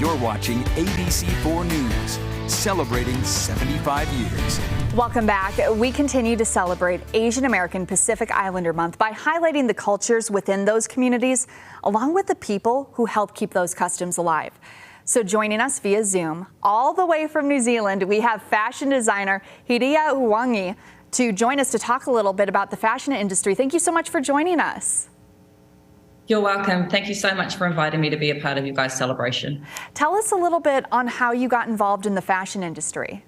You're watching ABC4 News, celebrating 75 years. Welcome back. We continue to celebrate Asian American Pacific Islander Month by highlighting the cultures within those communities, along with the people who help keep those customs alive. So joining us via Zoom, all the way from New Zealand, we have fashion designer Hiria Uwangi to join us to talk a little bit about the fashion industry. Thank you so much for joining us. You're welcome. Thank you so much for inviting me to be a part of you guys' celebration. Tell us a little bit on how you got involved in the fashion industry.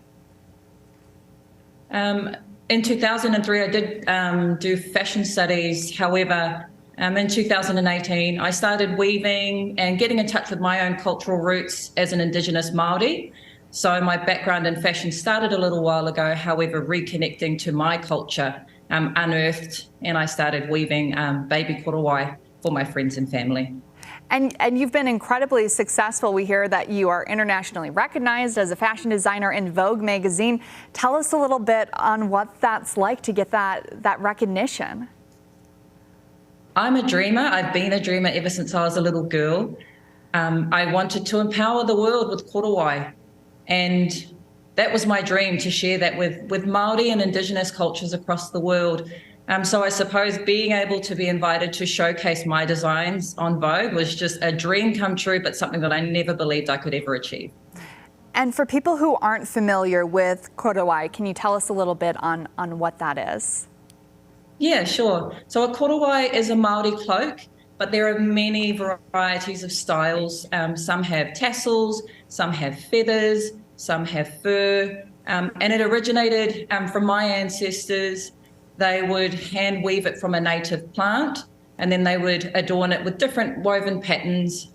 In 2003, I did do fashion studies. However, in 2018, I started weaving and getting in touch with my own cultural roots as an Indigenous Māori. So my background in fashion started a little while ago. However, reconnecting to my culture unearthed, and I started weaving baby korowai for my friends and family. And you've been incredibly successful. We hear that you are internationally recognized as a fashion designer in Vogue magazine. Tell us a little bit on what that's like to get that recognition. I'm a dreamer. I've been a dreamer ever since I was a little girl. I wanted to empower the world with korowai, and that was my dream, to share that with Māori and Indigenous cultures across the world. So I suppose being able to be invited to showcase my designs on Vogue was just a dream come true, but something that I never believed I could ever achieve. And for people who aren't familiar with korowai, can you tell us a little bit on what that is? Yeah, sure. So a korowai is a Māori cloak, but there are many varieties of styles. Some have tassels, some have feathers, some have fur, and it originated from my ancestors. They would hand weave it from a native plant, and then they would adorn it with different woven patterns.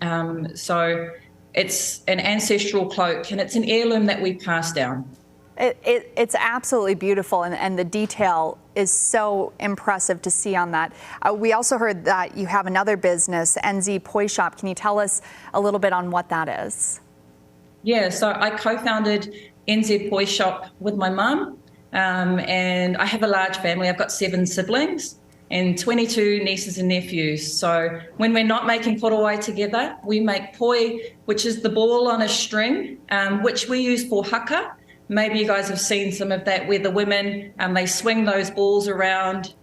So it's an ancestral cloak, and it's an heirloom that we pass down. It's absolutely beautiful, and the detail is so impressive to see on that. We also heard that you have another business, POI Shop. Can you tell us a little bit on what that is? Yeah, so I co-founded POI Shop with my mum. And I have a large family. I've got 7 siblings and 22 nieces and nephews. So when we're not making korowai together, we make poi, which is the ball on a string, which we use for haka. Maybe you guys have seen some of that, where the women, they swing those balls around.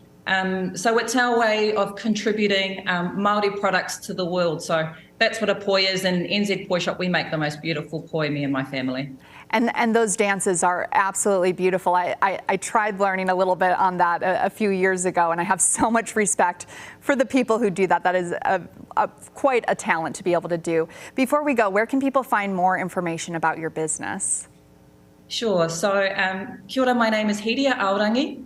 So it's our way of contributing Māori products to the world. So that's what a poi is. And POI Shop, we make the most beautiful poi, me and my family. And those dances are absolutely beautiful. I tried learning a little bit on that a few years ago, and I have so much respect for the people who do that. That is quite a talent to be able to do. Before we go, where can people find more information about your business? Sure. So kia ora, my name is Hiria Uwangi.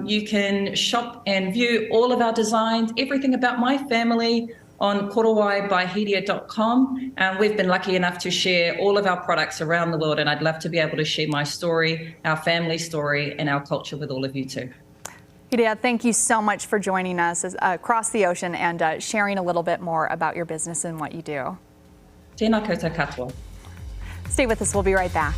You can shop and view all of our designs, everything about my family, on korowaibyhiria.com. We've been lucky enough to share all of our products around the world, and I'd love to be able to share my story, our family story, and our culture with all of you too. Hiria, thank you so much for joining us across the ocean and sharing a little bit more about your business and what you do. Tēnā koutou katoa. Stay with us, we'll be right back.